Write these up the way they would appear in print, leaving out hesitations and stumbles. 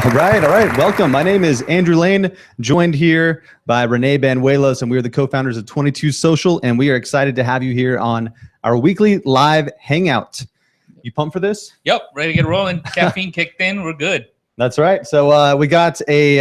All right. Welcome. My name is Andrew Lane, joined here by Renee Banuelos, and we are the co-founders of 22Social, and we are excited to have you here on our weekly live hangout. You pumped for this? Yep, ready to get rolling. Caffeine kicked in. We're good. That's right. So we got a,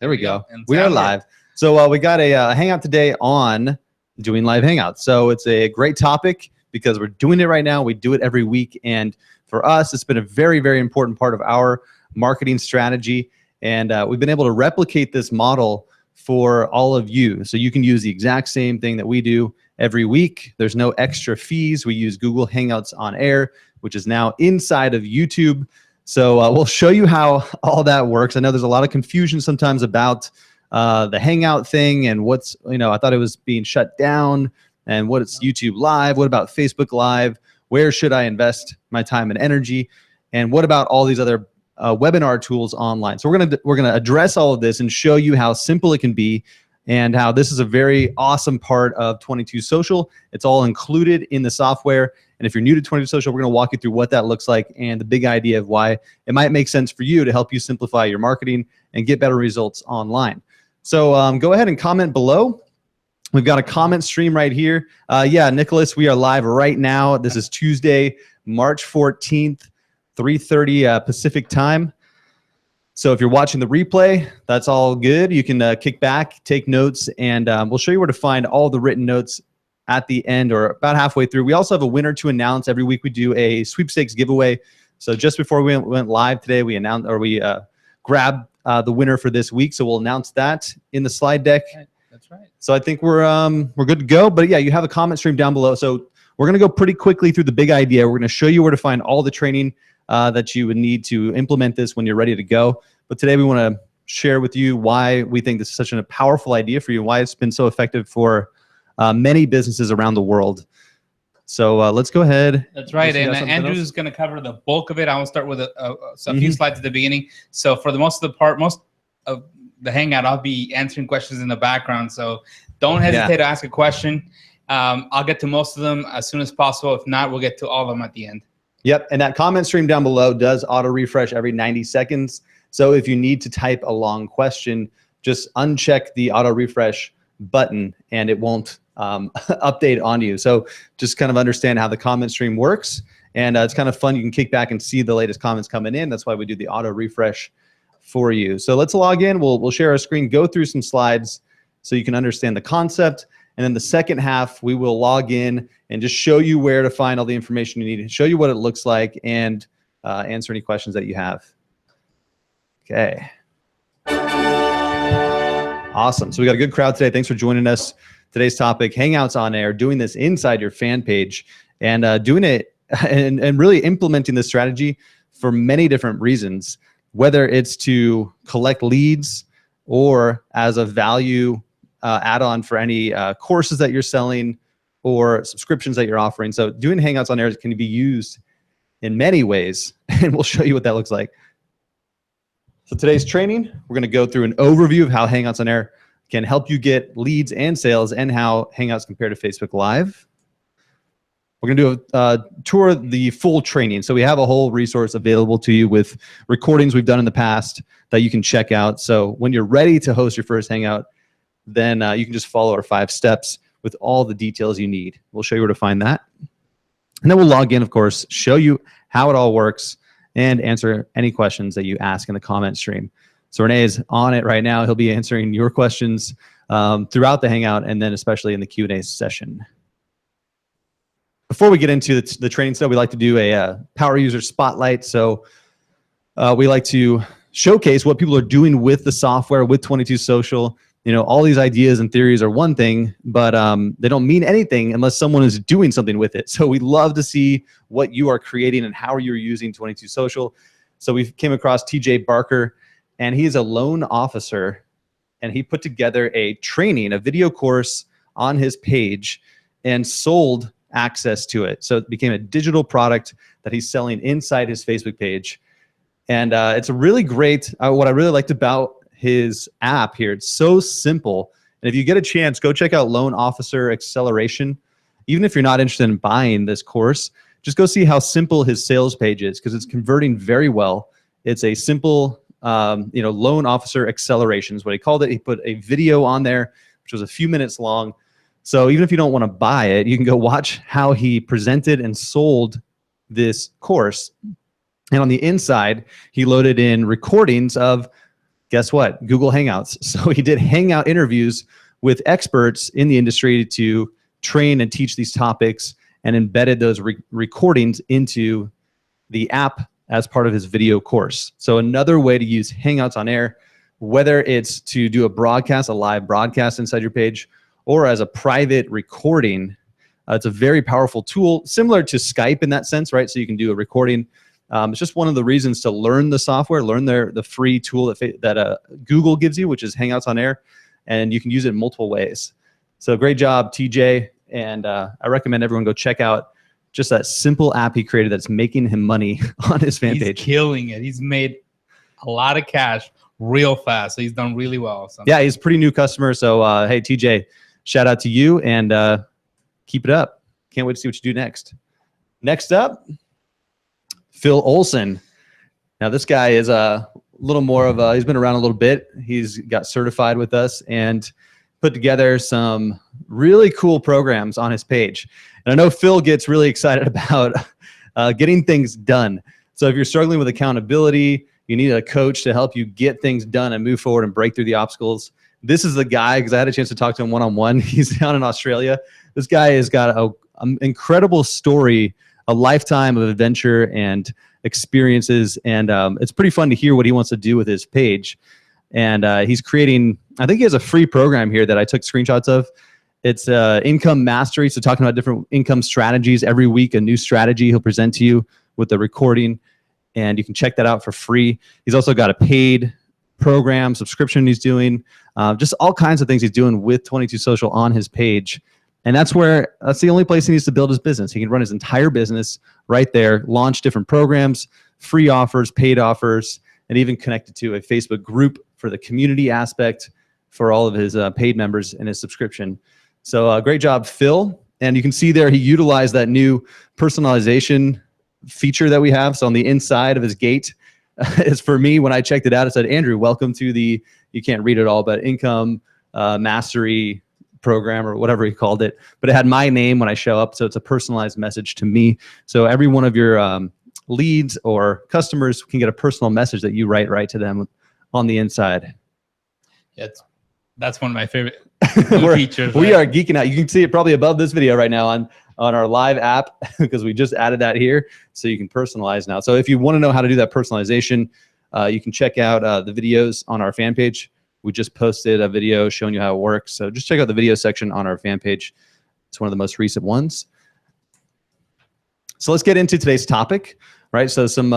there we go. We are live. So we got a hangout today on doing live hangouts. So it's a great topic because we're doing it right now. We do it every week. And for us, it's been a very, very important part of our marketing strategy. And we've been able to replicate this model for all of you. So you can use the exact same thing that we do every week. There's no extra fees. We use Google Hangouts on Air, which is now inside of YouTube. So we'll show you how all that works. I know there's a lot of confusion sometimes about the Hangout thing and what's, I thought it was being shut down and what it's YouTube Live. What about Facebook Live? Where should I invest my time and energy? And what about all these other webinar tools online? So we're gonna address all of this and show you how simple it can be and how this is a very awesome part of 22Social. It's all included in the software. And if you're new to 22Social, we're gonna walk you through what that looks like and the big idea of why it might make sense for you to help you simplify your marketing and get better results online. So go ahead and comment below. We've got a comment stream right here. Yeah, Nicholas, we are live right now. This is Tuesday, March 14th, 3:30 Pacific time. So if you're watching the replay, that's all good. You can kick back, take notes, and we'll show you where to find all the written notes at the end or about halfway through. We also have a winner to announce. Every week we do a sweepstakes giveaway. So just before we went live today, we announced, or we grabbed the winner for this week. So we'll announce that in the slide deck. That's right. So I think we're good to go. But yeah, you have a comment stream down below. So we're gonna go pretty quickly through the big idea. We're gonna show you where to find all the training that you would need to implement this when you're ready to go. But today we want to share with you why we think this is such a powerful idea for you, why it's been so effective for many businesses around the world. So let's go ahead. That's right. And Andrew's going to cover the bulk of it. I will start with a few slides at the beginning. So for the most of the hangout, I'll be answering questions in the background. So don't hesitate to ask a question. I'll get to most of them as soon as possible. If not, we'll get to all of them at the end. Yep, and that comment stream down below does auto refresh every 90 seconds. So if you need to type a long question, just uncheck the auto refresh button and it won't update on you. So just kind of understand how the comment stream works. And it's kind of fun. You can kick back and see the latest comments coming in. That's why we do the auto refresh for you. So let's log in. We'll share our screen, go through some slides so you can understand the concept. And then the second half, we will log in and just show you where to find all the information you need, show you what it looks like, and answer any questions that you have. Okay. Awesome. So we got a good crowd today. Thanks for joining us. Today's topic, Hangouts on Air, doing this inside your fan page and doing it and really implementing this strategy for many different reasons, whether it's to collect leads or as a value add-on for any courses that you're selling or subscriptions that you're offering. So doing Hangouts on Air can be used in many ways, and we'll show you what that looks like. So today's training, we're going to go through an overview of how Hangouts on Air can help you get leads and sales and how Hangouts compare to Facebook Live. We're going to do a tour of the full training. So we have a whole resource available to you with recordings we've done in the past that you can check out. So when you're ready to host your first Hangout, then you can just follow our 5 steps with all the details you need. We'll show you where to find that. And then we'll log in, of course, show you how it all works, and answer any questions that you ask in the comment stream. So Renee is on it right now. He'll be answering your questions throughout the Hangout and then especially in the Q&A session. Before we get into the training stuff, we like to do a power user spotlight. So we like to showcase what people are doing with the software, with 22Social. You know, all these ideas and theories are one thing, but they don't mean anything unless someone is doing something with it. So we love to see what you are creating and how you're using 22Social. So we came across TJ Barker, and he is a loan officer, and he put together a training, a video course on his page and sold access to it. So it became a digital product that he's selling inside his Facebook page. And it's a really great, what I really liked about his app here, it's so simple. And if you get a chance, go check out Loan Officer Acceleration. Even if you're not interested in buying this course, just go see how simple his sales page is, because it's converting very well. It's a simple, loan officer acceleration is what he called it. He put a video on there, which was a few minutes long. So even if you don't want to buy it, you can go watch how he presented and sold this course. And on the inside, he loaded in recordings of, guess what? Google Hangouts. So he did Hangout interviews with experts in the industry to train and teach these topics, and embedded those recordings into the app as part of his video course. So another way to use Hangouts on Air, whether it's to do a broadcast, a live broadcast inside your page, or as a private recording, it's a very powerful tool, similar to Skype in that sense, right? So you can do a recording. It's just one of the reasons to learn the software, learn the free tool that Google gives you, which is Hangouts on Air, and you can use it in multiple ways. So great job, TJ, and I recommend everyone go check out just that simple app he created that's making him money on his fan page. He's killing it. He's made a lot of cash real fast, so he's done really well. So. Yeah, he's a pretty new customer, so hey, TJ, shout out to you, and keep it up. Can't wait to see what you do next. Next up, Phil Olson. Now this guy is a little more of he's been around a little bit. He's got certified with us and put together some really cool programs on his page. And I know Phil gets really excited about getting things done. So if you're struggling with accountability, you need a coach to help you get things done and move forward and break through the obstacles. This is the guy, because I had a chance to talk to him one-on-one. He's down in Australia. This guy has got an incredible story, a lifetime of adventure and experiences, and it's pretty fun to hear what he wants to do with his page. And he's creating, I think he has a free program here that I took screenshots of. It's income mastery, so talking about different income strategies. Every week, a new strategy he'll present to you with the recording, and you can check that out for free. He's also got a paid program, subscription he's doing, just all kinds of things he's doing with 22Social on his page. And that's the only place he needs to build his business. He can run his entire business right there, launch different programs, free offers, paid offers, and even connect it to a Facebook group for the community aspect for all of his paid members and his subscription. So great job, Phil. And you can see there he utilized that new personalization feature that we have. So on the inside of his gate, as for me, when I checked it out, it said, Andrew, welcome to the, you can't read it all, but income mastery program or whatever he called it. But it had my name when I show up. So it's a personalized message to me. So every one of your leads or customers can get a personal message that you write right to them on the inside. Yeah, that's one of my favorite features. We are geeking out. You can see it probably above this video right now on our live app because we just added that here, so you can personalize now. So if you want to know how to do that personalization, you can check out the videos on our fan page. We just posted a video showing you how it works. So just check out the video section on our fan page. It's one of the most recent ones. So let's get into today's topic, right? So some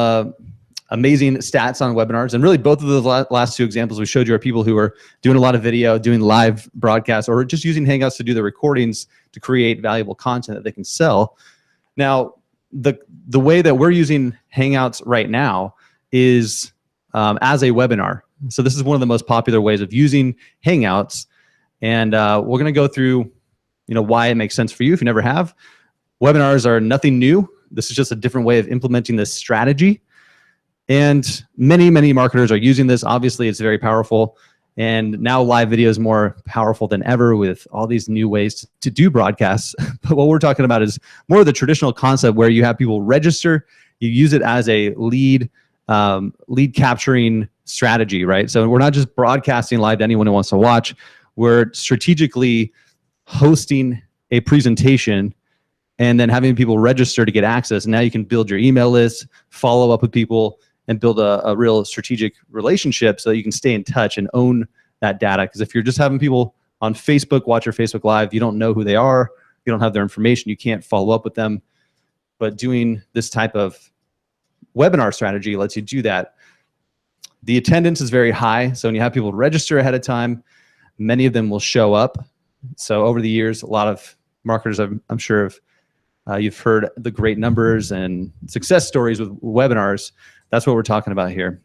amazing stats on webinars. And really both of the last two examples we showed you are people who are doing a lot of video, doing live broadcasts, or just using Hangouts to do the recordings to create valuable content that they can sell. Now, the way that we're using Hangouts right now is as a webinar. So this is one of the most popular ways of using Hangouts. And we're going to go through why it makes sense for you if you never have. Webinars are nothing new. This is just a different way of implementing this strategy. And many, many marketers are using this. Obviously, it's very powerful. And now live video is more powerful than ever with all these new ways to do broadcasts. But what we're talking about is more of the traditional concept where you have people register. You use it as a lead capturing strategy, right? So we're not just broadcasting live to anyone who wants to watch. We're strategically hosting a presentation and then having people register to get access. And now you can build your email list, follow up with people, and build a real strategic relationship so that you can stay in touch and own that data. Because if you're just having people on Facebook watch your Facebook Live, you don't know who they are, you don't have their information, you can't follow up with them. But doing this type of webinar strategy lets you do that. The attendance is very high. So when you have people register ahead of time, many of them will show up. So over the years, a lot of marketers, I'm sure, you've heard the great numbers and success stories with webinars. That's what we're talking about here.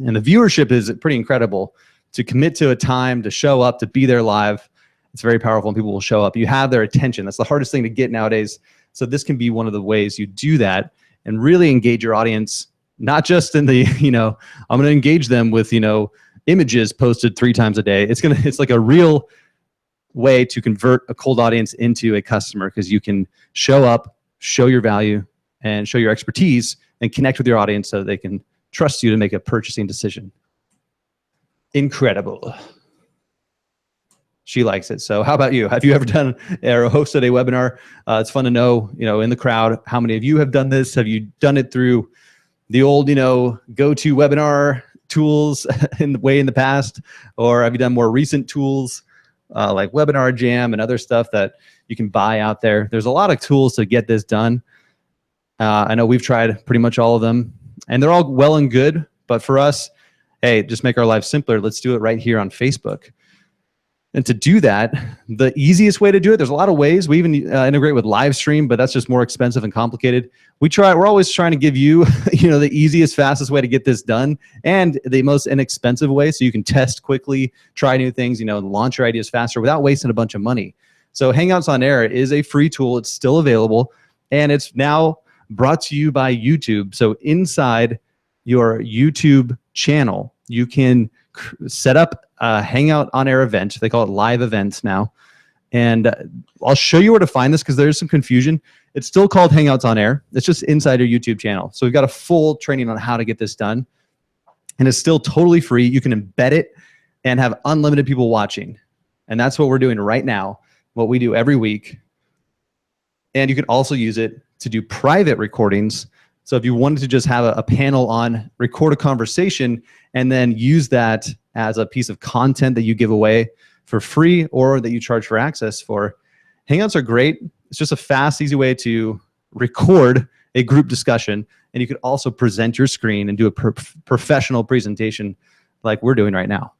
And the viewership is pretty incredible. To commit to a time, to show up, to be there live, it's very powerful and people will show up. You have their attention. That's the hardest thing to get nowadays. So this can be one of the ways you do that and really engage your audience not just in the, I'm going to engage them with, images posted 3 times a day. It's like a real way to convert a cold audience into a customer, because you can show up, show your value, and show your expertise, and connect with your audience so they can trust you to make a purchasing decision. Incredible. She likes it. So how about you? Have you ever done or hosted a webinar? It's fun to know, in the crowd, how many of you have done this? Have you done it through the old, go-to webinar tools in the past? Or have you done more recent tools like Webinar Jam and other stuff that you can buy out there? There's a lot of tools to get this done. I know we've tried pretty much all of them, and they're all well and good. But for us, hey, just make our lives simpler. Let's do it right here on Facebook. And to do that, the easiest way to do it, there's a lot of ways. We even integrate with live stream, but that's just more expensive and complicated. We're always trying to give you, the easiest, fastest way to get this done, and the most inexpensive way, so you can test quickly, try new things, launch your ideas faster without wasting a bunch of money. So Hangouts on Air is a free tool. It's still available, and it's now brought to you by YouTube. So inside your YouTube channel, you can set up a Hangout on Air event. They call it live events now. And I'll show you where to find this, because there's some confusion. It's still called Hangouts on Air. It's just inside your YouTube channel. So we've got a full training on how to get this done. And it's still totally free. You can embed it and have unlimited people watching. And that's what we're doing right now, what we do every week. And you can also use it to do private recordings. So if you wanted to just have a panel on, record a conversation, and then use that as a piece of content that you give away for free or that you charge for access for, Hangouts are great. It's just a fast, easy way to record a group discussion, and you could also present your screen and do a professional presentation like we're doing right now.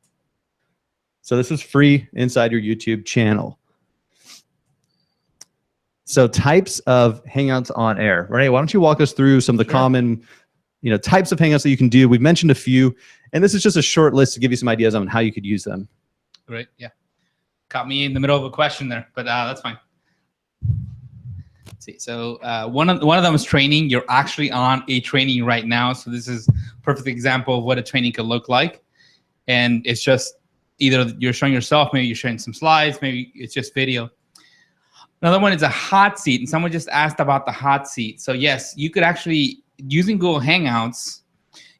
So this is free inside your YouTube channel. So types of Hangouts on Air. Renee, why don't you walk us through some of the common types of Hangouts that you can do? We've mentioned a few, and this is just a short list to give you some ideas on how you could use them. Great, yeah. Caught me in the middle of a question there, but that's fine. Let's see, so one of them is training. You're actually on a training right now, so this is a perfect example of what a training could look like. And it's just either you're showing yourself, maybe you're sharing some slides, maybe it's just video. Another one is a hot seat, and someone just asked about the hot seat. So yes, you could actually, using Google Hangouts,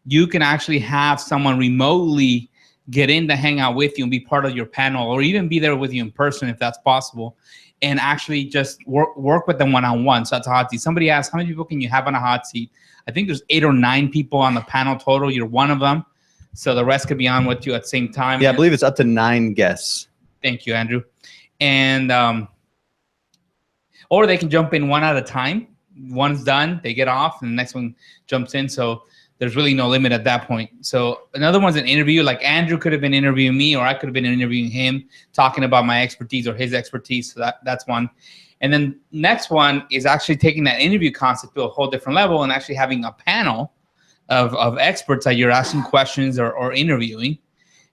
you can actually have someone remotely get in the Hangout with you and be part of your panel, or even be there with you in person if that's possible, and actually just work with them one-on-one. So that's a hot seat. Somebody asked, how many people can you have on a hot seat? I think there's 8 or 9 people on the panel total. You're one of them. So the rest could be on with you at the same time. Yeah, I believe it's up to 9 guests. Thank you, Andrew. And or they can jump in one at a time. One's done, they get off, and the next one jumps in. So there's really no limit at that point. So another one's an interview. Like Andrew could have been interviewing me, or I could have been interviewing him, talking about my expertise or his expertise. So that's one. And then next one is actually taking that interview concept to a whole different level and actually having a panel of experts that you're asking questions or interviewing.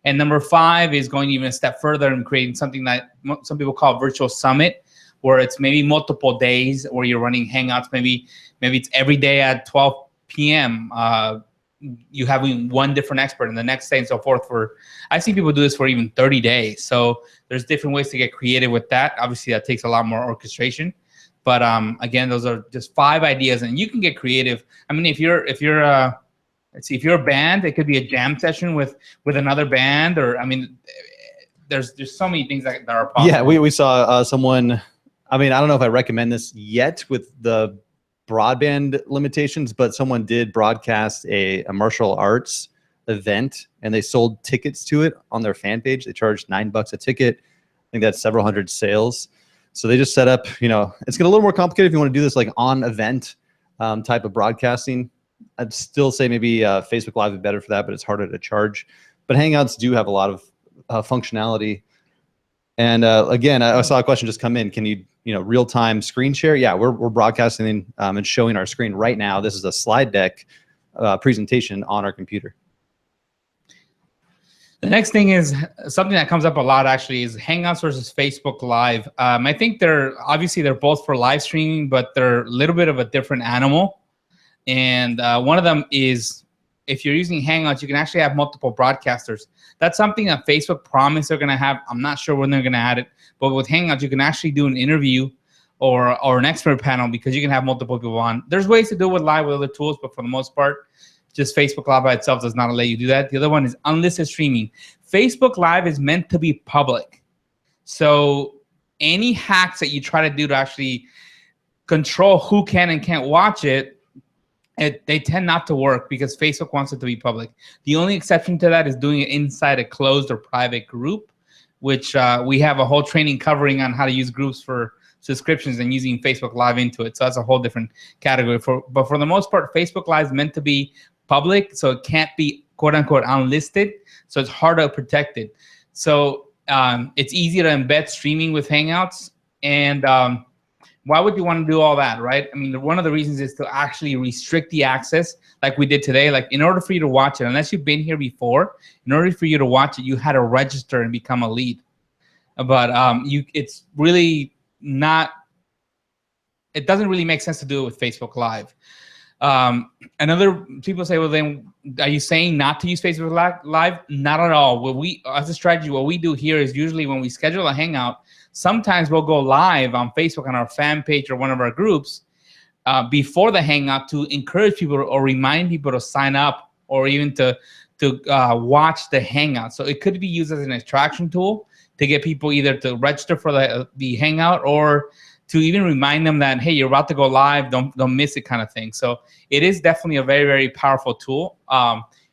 And number 5 is going even a step further and creating something that some people call virtual summit, where it's maybe multiple days where you're running Hangouts. Maybe it's every day at 12 p.m. You having one different expert, and the next day and so forth. I see people do this for even 30 days. So there's different ways to get creative with that. Obviously, that takes a lot more orchestration. But again, those are just 5 ideas, and you can get creative. I mean, if you're let's see, if you're a band, it could be a jam session with another band, or I mean, there's so many things that are possible. Yeah, we saw someone. I mean, I don't know if I recommend this yet with the broadband limitations, but someone did broadcast a martial arts event, and they sold tickets to it on their fan page. They charged $9 a ticket. I think that's several hundred sales. So they just set up, it's going to a little more complicated if you want to do this like on event type of broadcasting. I'd still say maybe Facebook Live is better for that, but it's harder to charge. But Hangouts do have a lot of functionality. And again, I saw a question just come in. Can you, real-time screen share? Yeah, we're broadcasting and showing our screen right now. This is a slide deck presentation on our computer. The next thing is something that comes up a lot, actually, is Hangouts versus Facebook Live. I think they're both for live streaming, but they're a little bit of a different animal. And one of them is, if you're using Hangouts, you can actually have multiple broadcasters. That's something that Facebook promised they're going to have. I'm not sure when they're going to add it, but with Hangouts, you can actually do an interview or an expert panel, because you can have multiple people on. There's ways to do it with live with other tools, but for the most part, just Facebook Live by itself does not let you do that. The other one is unlisted streaming. Facebook Live is meant to be public. So any hacks that you try to do to actually control who can and can't watch it, they tend not to work, because Facebook wants it to be public. The only exception to that is doing it inside a closed or private group, which we have a whole training covering on how to use groups for subscriptions and using Facebook Live into it. So that's a whole different category. But for the most part, Facebook Live is meant to be public, so it can't be quote unquote unlisted. So it's hard to protect it. So it's easy to embed streaming with Hangouts. And why would you want to do all that, right? I mean, one of the reasons is to actually restrict the access, like we did today. Like, in order for you to watch it, unless you've been here before, in order for you to watch it, you had to register and become a lead. But it's really not, it doesn't really make sense to do it with Facebook Live. Another people say, well, then are you saying not to use Facebook Live? Not at all. What we, as a strategy, what we do here is usually when we schedule a Hangout, sometimes we'll go live on Facebook on our fan page or one of our groups before the Hangout to encourage people or remind people to sign up, or even to watch the Hangout. So it could be used as an attraction tool to get people either to register for the Hangout, or to even remind them that, hey, you're about to go live, don't miss it, kind of thing. So it is definitely a very, very powerful tool.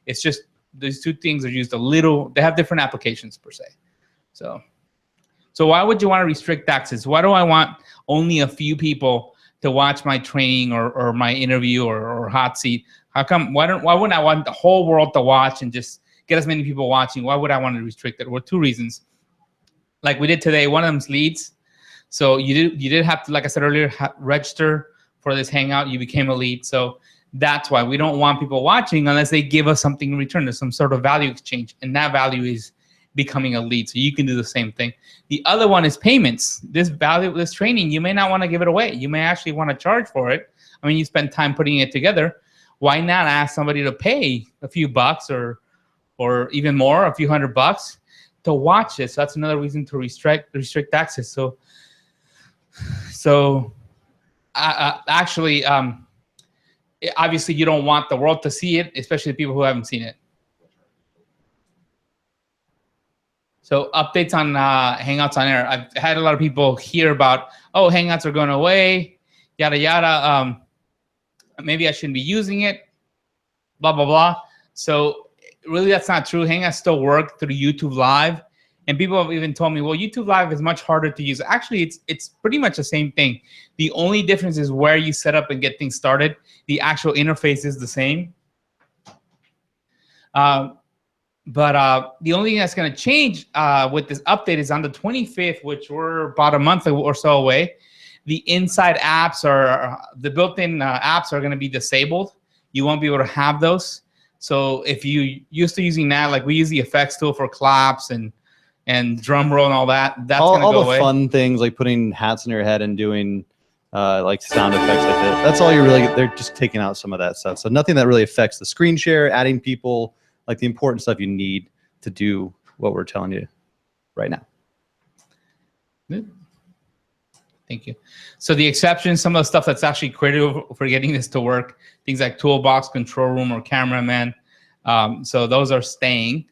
It's just these two things are used a little, they have different applications per se. So why would you want to restrict access? Why do I want only a few people to watch my training or my interview or hot seat? How come, why wouldn't I want the whole world to watch and just get as many people watching? Why would I want to restrict it? Well, two reasons. Like we did today, one of them's leads. So you did have to, like I said earlier, register for this Hangout. You became a lead. So that's why we don't want people watching unless they give us something in return. There's some sort of value exchange, and that value is becoming a lead. So you can do the same thing. The other one is payments. This value, this training, you may not want to give it away. You may actually want to charge for it. I mean, you spend time putting it together. Why not ask somebody to pay a few bucks or even more, a few $100 to watch this? So that's another reason to restrict access. So actually, obviously you don't want the world to see it, especially the people who haven't seen it. So updates on Hangouts on Air. I've had a lot of people hear about, oh, Hangouts are going away, yada, yada. Maybe I shouldn't be using it, blah, blah, blah. So really that's not true. Hangouts still work through YouTube Live. And people have even told me, well, YouTube Live is much harder to use. Actually, it's pretty much the same thing. The only difference is where you set up and get things started. The actual interface is the same. But the only thing that's going to change with this update is on the 25th, which we're about a month or so away. The inside apps the built-in apps are going to be disabled. You won't be able to have those. So if you used to using that, like we use the effects tool for claps and drum roll and all that, that's going to go away. All the fun things like putting hats in your head and doing like sound effects like that. That's all you're really, they're just taking out some of that stuff. So nothing that really affects the screen share, adding people, like the important stuff you need to do what we're telling you right now. Good. Thank you. So the exceptions, some of the stuff that's actually critical for getting this to work, things like toolbox, control room, or cameraman. So those are staying.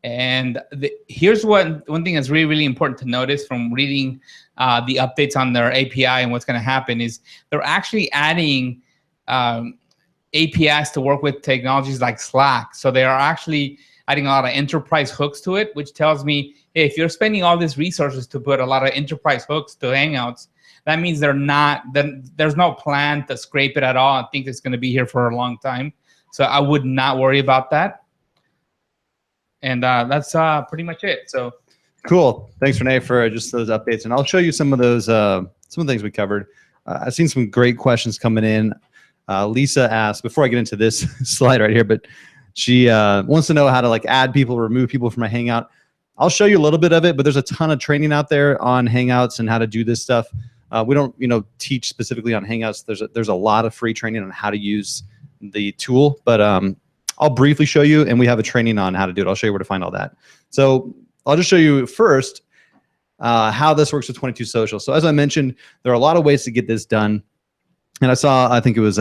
And here's one thing that's really, really important to notice from reading the updates on their API and what's going to happen is they're actually adding APIs to work with technologies like Slack. So they are actually adding a lot of enterprise hooks to it, which tells me, hey, if you're spending all these resources to put a lot of enterprise hooks to Hangouts, that means there's no plan to scrape it at all. I think it's going to be here for a long time. So I would not worry about that. And that's pretty much it. So cool. Thanks, Renee, for just those updates. And I'll show you some of those, some of the things we covered. I've seen some great questions coming in. Lisa asked, before I get into this slide right here, but she wants to know how to like add people, remove people from a Hangout. I'll show you a little bit of it, but there's a ton of training out there on Hangouts and how to do this stuff. We don't, teach specifically on Hangouts. There's a lot of free training on how to use the tool, but I'll briefly show you, and we have a training on how to do it. I'll show you where to find all that. So I'll just show you first how this works with 22Social. So as I mentioned, there are a lot of ways to get this done. And I think it was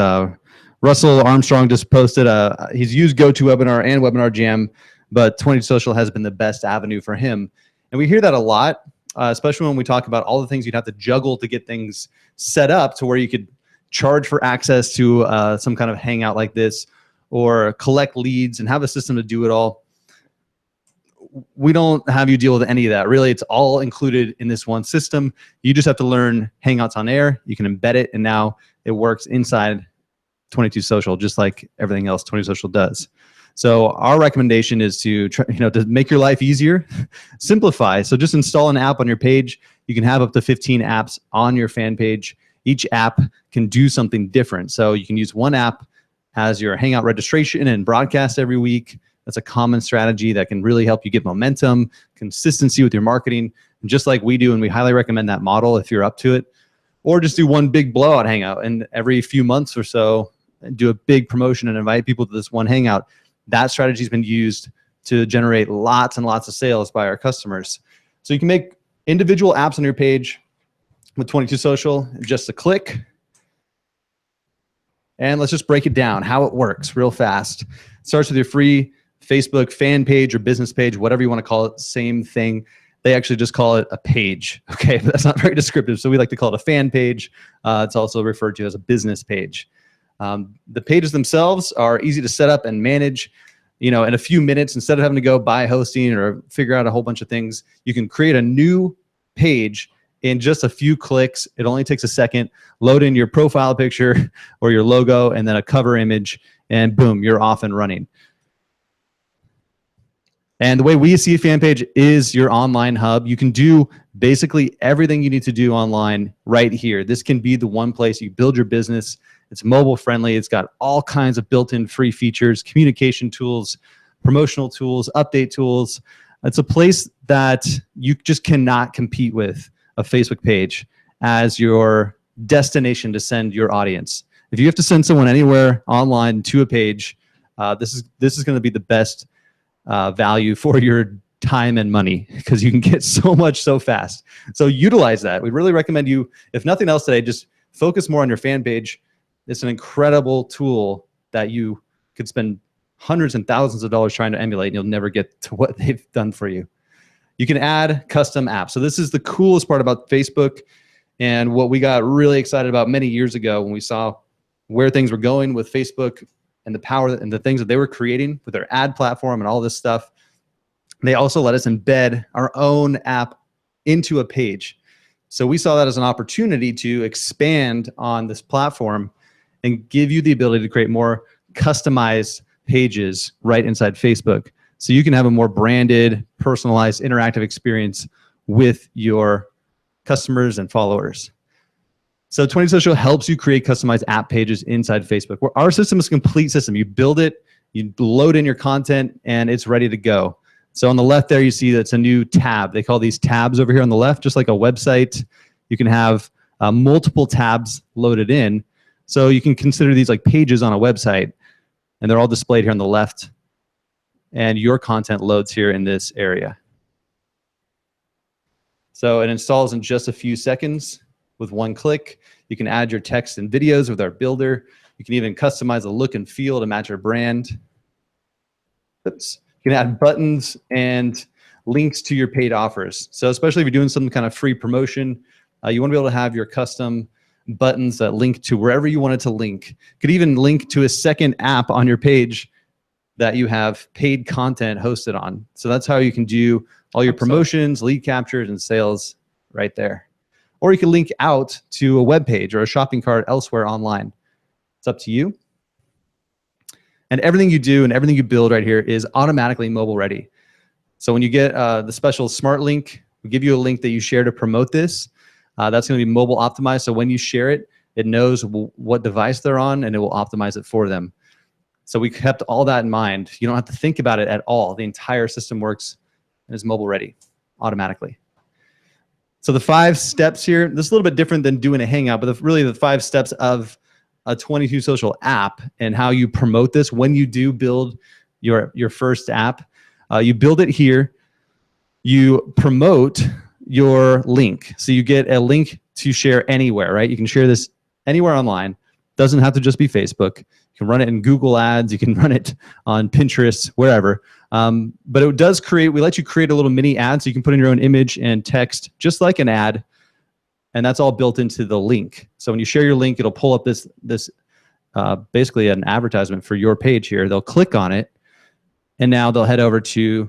Russell Armstrong just posted, he's used GoToWebinar and Webinar Jam, but 22Social has been the best avenue for him. And we hear that a lot, especially when we talk about all the things you'd have to juggle to get things set up to where you could charge for access to some kind of Hangout like this, or collect leads and have a system to do it all. We don't have you deal with any of that. Really, it's all included in this one system. You just have to learn Hangouts on Air. You can embed it, and now it works inside 22Social, just like everything else 22Social does. So our recommendation is to try, to make your life easier, simplify. So just install an app on your page. You can have up to 15 apps on your fan page. Each app can do something different. So you can use one app as your Hangout registration and broadcast every week. That's a common strategy that can really help you get momentum, consistency with your marketing, just like we do, and we highly recommend that model if you're up to it. Or just do one big blowout Hangout, and every few months or so, do a big promotion and invite people to this one Hangout. That strategy has been used to generate lots and lots of sales by our customers. So you can make individual apps on your page with 22Social, just a click. And let's just break it down, how it works real fast. It starts with your free Facebook fan page or business page, whatever you want to call it, same thing. They actually just call it a page, okay? But that's not very descriptive, so we like to call it a fan page. It's also referred to as a business page. The pages themselves are easy to set up and manage. In a few minutes, instead of having to go buy hosting or figure out a whole bunch of things, you can create a new page in just a few clicks. It only takes a second. Load in your profile picture or your logo and then a cover image, and boom, you're off and running. And the way we see a fan page is your online hub. You can do basically everything you need to do online right here. This can be the one place you build your business. It's mobile friendly. It's got all kinds of built-in free features, communication tools, promotional tools, update tools. It's a place that you just cannot compete with a Facebook page as your destination to send your audience. If you have to send someone anywhere online to a page, this is going to be the best value for your time and money, because you can get so much so fast. So utilize that. We really recommend you, if nothing else today, just focus more on your fan page. It's an incredible tool that you could spend hundreds and thousands of dollars trying to emulate, and you'll never get to what they've done for you. You can add custom apps. So this is the coolest part about Facebook, and what we got really excited about many years ago when we saw where things were going with Facebook and the power and the things that they were creating with their ad platform and all this stuff. They also let us embed our own app into a page. So we saw that as an opportunity to expand on this platform and give you the ability to create more customized pages right inside Facebook. So you can have a more branded, personalized, interactive experience with your customers and followers. So 22Social helps you create customized app pages inside Facebook. Our system is a complete system. You build it, you load in your content, and it's ready to go. So on the left there, you see that's a new tab. They call these tabs over here on the left, just like a website. You can have multiple tabs loaded in. So you can consider these like pages on a website, and they're all displayed here on the left. And your content loads here in this area. So it installs in just a few seconds with one click. You can add your text and videos with our builder. You can even customize the look and feel to match your brand. Oops. You can add buttons and links to your paid offers. So especially if you're doing some kind of free promotion, you want to be able to have your custom buttons that link to wherever you want it to link. Could even link to a second app on your page that you have paid content hosted on. So that's how you can do all your promotions, lead captures, and sales right there. Or you can link out to a web page or a shopping cart elsewhere online. It's up to you. And everything you do and everything you build right here is automatically mobile ready. So when you get the special smart link, we give you a link that you share to promote this. That's going to be mobile optimized. So when you share it, it knows what device they're on, and it will optimize it for them. So we kept all that in mind. You don't have to think about it at all. The entire system works and is mobile ready automatically. So the 5 steps here, this is a little bit different than doing a Hangout, but really the 5 steps of a 22Social app and how you promote this when you do build your first app. You build it here. You promote your link. So you get a link to share anywhere, right? You can share this anywhere online. Doesn't have to just be Facebook. You can run it in Google Ads. You can run it on Pinterest, wherever. But it does create, we let you create a little mini ad so you can put in your own image and text just like an ad. And that's all built into the link. So when you share your link, it'll pull up this basically an advertisement for your page here. They'll click on it. And now they'll head over to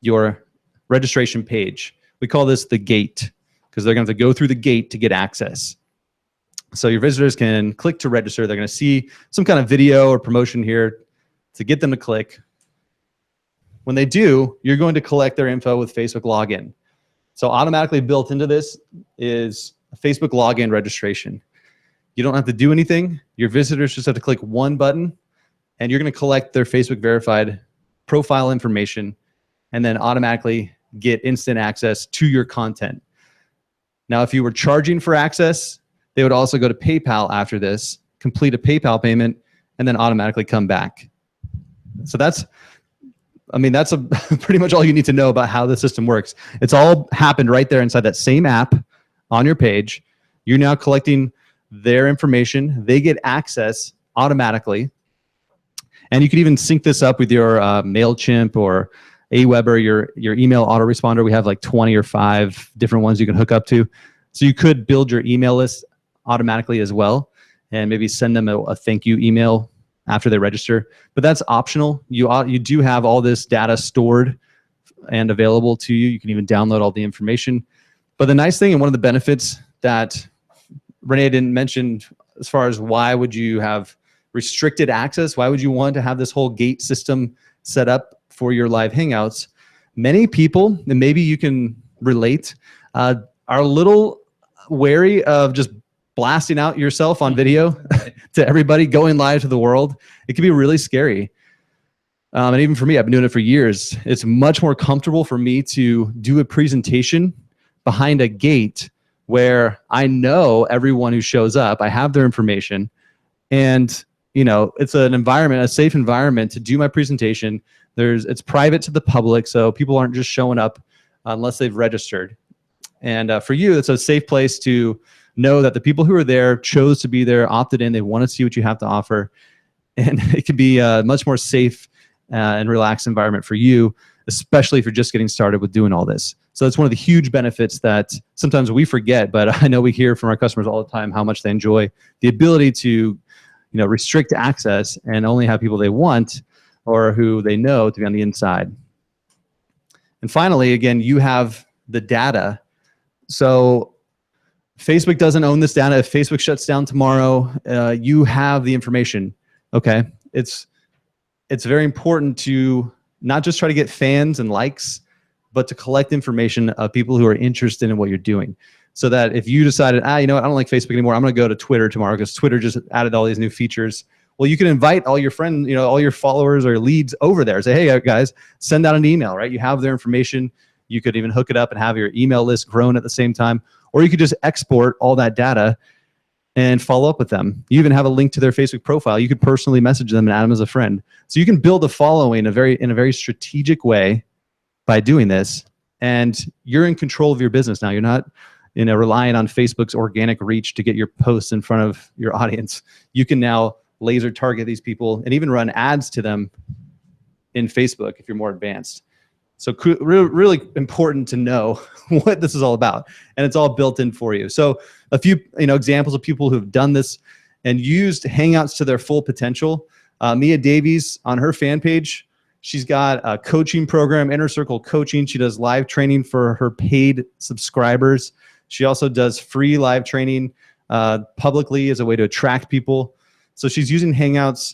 your registration page. We call this the gate because they're going to have to go through the gate to get access. So your visitors can click to register. They're going to see some kind of video or promotion here to get them to click. When they do, you're going to collect their info with Facebook login. So automatically built into this is a Facebook login registration. You don't have to do anything. Your visitors just have to click one button, and you're going to collect their Facebook verified profile information and then automatically get instant access to your content. Now, if you were charging for access, they would also go to PayPal after this, complete a PayPal payment, and then automatically come back. So that's pretty much all you need to know about how the system works. It's all happened right there inside that same app on your page. You're now collecting their information. They get access automatically. And you can even sync this up with your MailChimp or Aweber, your email autoresponder. We have like 20 or 5 different ones you can hook up to. So you could build your email list automatically as well and maybe send them a thank you email after they register. But that's optional. You do have all this data stored and available to you. You can even download all the information. But the nice thing and one of the benefits that Renee didn't mention as far as why would you have restricted access, why would you want to have this whole gate system set up for your live Hangouts? Many people, and maybe you can relate, are a little wary of just blasting out yourself on video to everybody, going live to the world. It can be really scary. And even for me, I've been doing it for years. It's much more comfortable for me to do a presentation behind a gate where I know everyone who shows up, I have their information, and it's an environment, a safe environment to do my presentation. It's private to the public, so people aren't just showing up unless they've registered. And for you, it's a safe place to know that the people who are there chose to be there, opted in, they want to see what you have to offer. And it can be a much more safe and relaxed environment for you, especially if you're just getting started with doing all this. So it's one of the huge benefits that sometimes we forget, but I know we hear from our customers all the time how much they enjoy the ability to restrict access and only have people they want or who they know to be on the inside. And finally, again, you have the data. So Facebook doesn't own this data. If Facebook shuts down tomorrow, you have the information. Okay, it's very important to not just try to get fans and likes, but to collect information of people who are interested in what you're doing. So that if you decided, I don't like Facebook anymore, I'm going to go to Twitter tomorrow because Twitter just added all these new features. Well, you can invite all your friends, all your followers or leads over there. Say, hey guys, send out an email, right? You have their information. You could even hook it up and have your email list grown at the same time. Or you could just export all that data and follow up with them. You even have a link to their Facebook profile. You could personally message them and add them as a friend. So you can build a following in a very strategic way by doing this. And you're in control of your business now. You're not relying on Facebook's organic reach to get your posts in front of your audience. You can now laser target these people and even run ads to them in Facebook if you're more advanced. So really important to know what this is all about, and it's all built in for you. So a few examples of people who've done this and used Hangouts to their full potential. Mia Davies on her fan page, she's got a coaching program, Inner Circle Coaching. She does live training for her paid subscribers. She also does free live training publicly as a way to attract people. So she's using Hangouts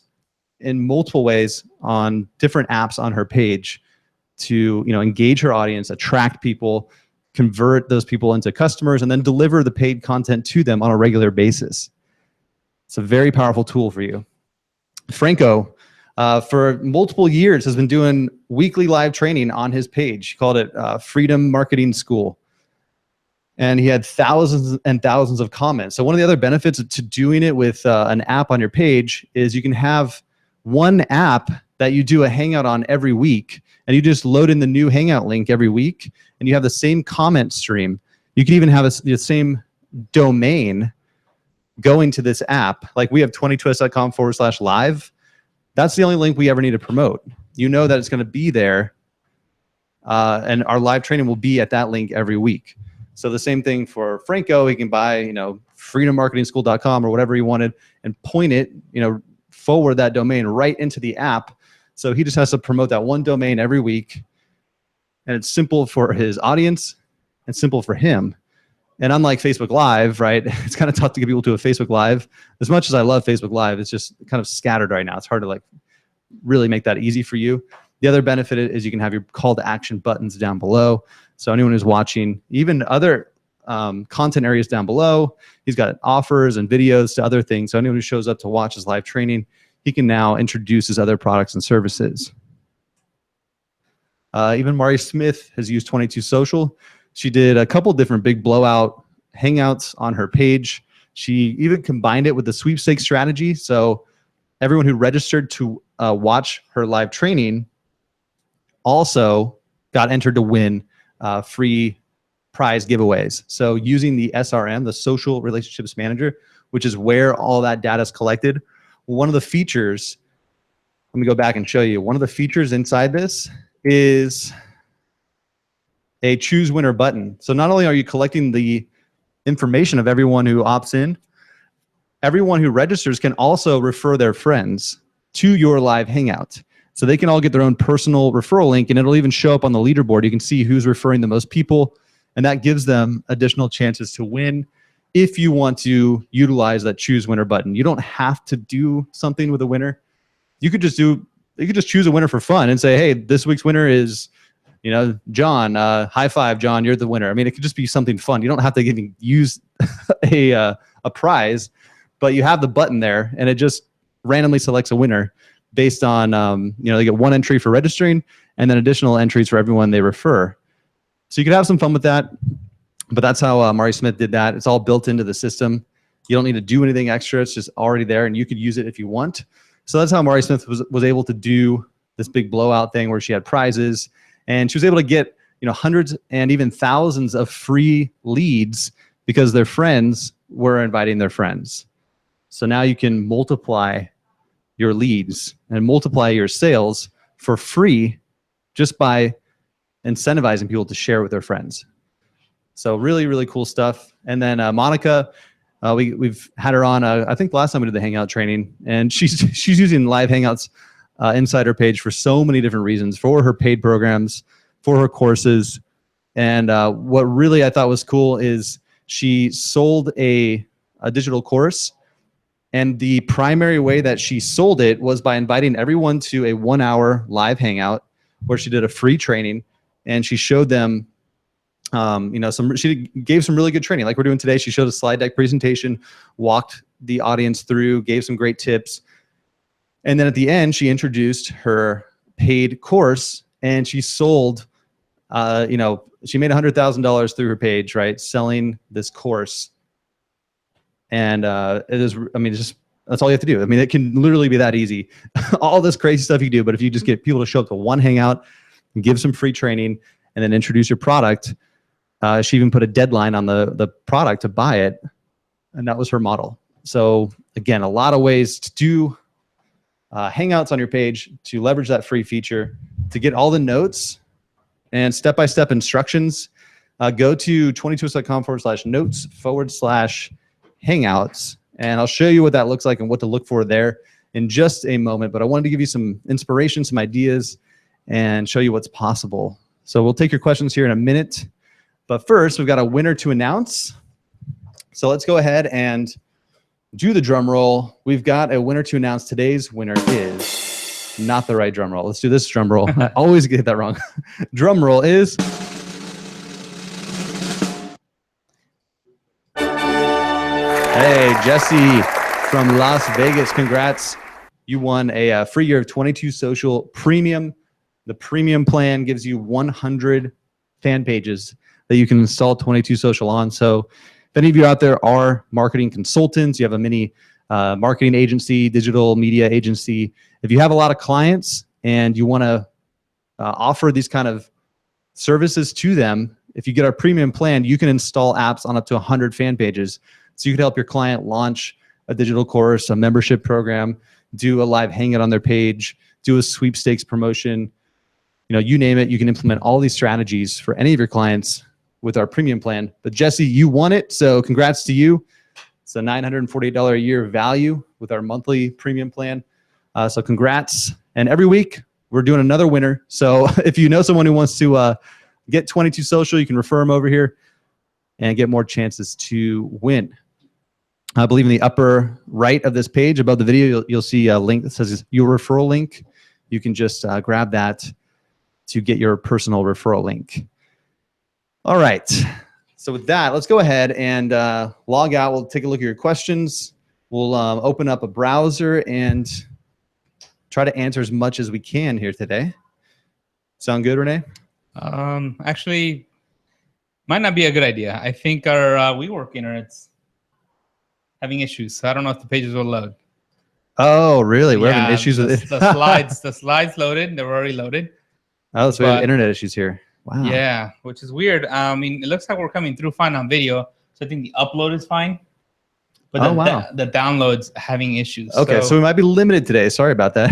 in multiple ways on different apps on her page to engage her audience, attract people, convert those people into customers, and then deliver the paid content to them on a regular basis. It's a very powerful tool for you. Franco, for multiple years, has been doing weekly live training on his page. He called it Freedom Marketing School. and he had thousands and thousands of comments. So one of the other benefits to doing it with an app on your page is you can have one app that you do a Hangout on every week, and you just load in the new Hangout link every week, and you have the same comment stream. You can even have the same domain going to this app. Like we have 22s.com/live. That's the only link we ever need to promote. You know that it's going to be there, and our live training will be at that link every week. So the same thing for Franco. He can buy, freedommarketingschool.com or whatever he wanted and point it, forward that domain right into the app. So he just has to promote that one domain every week. And it's simple for his audience and simple for him. And unlike Facebook Live, right, it's kind of tough to get people to a Facebook Live. As much as I love Facebook Live, it's just kind of scattered right now. It's hard to really make that easy for you. The other benefit is you can have your call to action buttons down below. So anyone who's watching, even other content areas down below, he's got offers and videos to other things. So anyone who shows up to watch his live training, he can now introduce his other products and services. Even Mari Smith has used 22Social. She did a couple different big blowout hangouts on her page. She even combined it with the sweepstakes strategy. So everyone who registered to watch her live training also got entered to win free prize giveaways. So using the SRM, the Social Relationships Manager, which is where all that data is collected, one of the features, let me go back and show you, one of the features inside this is a choose winner button. So not only are you collecting the information of everyone who opts in, everyone who registers can also refer their friends to your live hangout. So they can all get their own personal referral link, and it'll even show up on the leaderboard. You can see who's referring the most people, and that gives them additional chances to win if you want to utilize that choose winner button. You don't have to do something with a winner. You could just choose a winner for fun and say, hey, this week's winner is, John, high five, John, you're the winner. I mean, it could just be something fun. You don't have to even use a prize, but you have the button there, and it just randomly selects a winner based on, they get one entry for registering and then additional entries for everyone they refer. So you could have some fun with that, but that's how Mari Smith did that. It's all built into the system. You don't need to do anything extra. It's just already there, and you could use it if you want. So that's how Mari Smith was able to do this big blowout thing where she had prizes, and she was able to get hundreds and even thousands of free leads because their friends were inviting their friends. So now you can multiply your leads and multiply your sales for free just by incentivizing people to share with their friends. So really, really cool stuff. And then Monica, we've had her on, I think the last time we did the Hangout training, and she's using live Hangouts inside her page for so many different reasons, for her paid programs, for her courses. And what really I thought was cool is she sold a digital course, and the primary way that she sold it was by inviting everyone to a 1-hour live Hangout where she did a free training, and she showed them she gave some really good training like we're doing today. She showed a slide deck presentation, walked the audience through, gave some great tips. And then at the end, she introduced her paid course, and she sold, she made $100,000 through her page, right? Selling this course. And that's all you have to do. I mean, it can literally be that easy. All this crazy stuff you do, but if you just get people to show up to one Hangout and give some free training and then introduce your product, she even put a deadline on the product to buy it, and that was her model. So again, a lot of ways to do Hangouts on your page, to leverage that free feature, to get all the notes and step-by-step instructions. Go to 22s.com/notes/Hangouts, and I'll show you what that looks like and what to look for there in just a moment. But I wanted to give you some inspiration, some ideas, and show you what's possible. So we'll take your questions here in a minute. But first, we've got a winner to announce. So let's go ahead and do the drum roll. We've got a winner to announce. Today's winner is not the right drum roll. Let's do this drum roll. I always get that wrong. Drum roll is... Hey, Jesse from Las Vegas. Congrats. You won a free year of 22Social Premium. The premium plan gives you 100 fan pages that you can install 22Social on. So if any of you out there are marketing consultants, you have a mini marketing agency, digital media agency, if you have a lot of clients and you want to offer these kind of services to them, if you get our premium plan, you can install apps on up to 100 fan pages. So you can help your client launch a digital course, a membership program, do a live hangout on their page, do a sweepstakes promotion, you name it. You can implement all these strategies for any of your clients with our premium plan. But Jesse, you won it, so congrats to you. It's a $948 a year value with our monthly premium plan. So congrats. And every week we're doing another winner. So if you know someone who wants to get 22Social, you can refer them over here and get more chances to win. I believe in the upper right of this page above the video, you'll see a link that says your referral link. You can just grab that to get your personal referral link. All right. So with that, let's go ahead and log out. We'll take a look at your questions. We'll open up a browser and try to answer as much as we can here today. Sound good, Renee? Actually, might not be a good idea. I think our WeWork internet's having issues. So I don't know if the pages will load. Oh, really? We're having issues with it. The slides loaded. They were already loaded. Oh, so we have internet issues here. Wow. Yeah, which is weird. I mean, it looks like we're coming through fine on video. So I think the upload is fine. But the download's having issues. Okay, so we might be limited today. Sorry about that.